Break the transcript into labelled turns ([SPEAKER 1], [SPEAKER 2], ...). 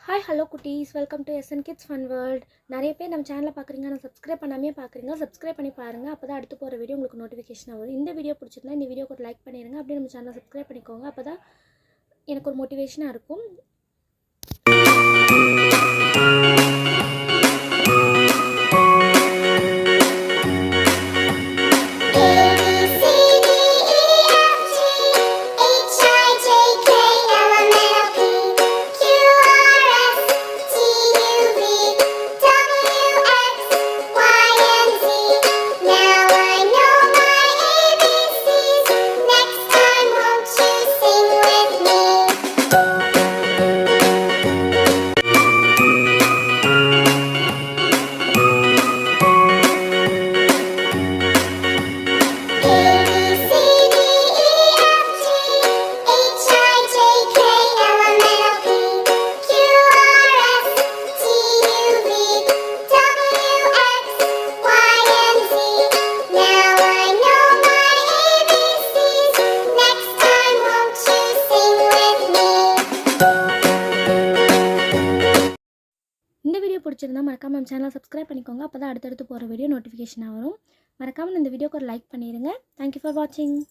[SPEAKER 1] Hi hello குட்டீஸ், welcome to SN kids fun world. நிறைய பேர் நம்ம சேனலை பார்க்குறீங்க, நான் சப்ஸ்கிரைப் பண்ணாமே பார்க்குறீங்க. சப்ஸ்கிரைப் பண்ணி பாருங்கள், அப்போ தான் அடுத்து போகிற வீடியோ உங்களுக்கு நோட்டிஃபிகேஷன் வரும். இந்த வீடியோ பிடிச்சிருந்தா இந்த வீடியோக்கு ஒரு லைக் பண்ணிடுங்க. அப்படியே நம்ம சேனலை சப்ஸ்கிரைப் பண்ணிக்கோங்க, அப்போ தான் எனக்கு ஒரு மோட்டிவேஷனாக இருக்கும். இந்த வீடியோ பிடிச்சிருந்தா மறக்காமல் நம்ம சேனலை சப்ஸ்கிரைப் பண்ணிக்கோங்க, அப்போ தான் அடுத்தடுத்து போகிற வீடியோ நோட்டிஃபிகேஷனாக வரும். மறக்காமல் இந்த வீடியோக்கு ஒரு லைக் பண்ணிடுங்க. தேங்க்யூ ஃபார் வாட்சிங்.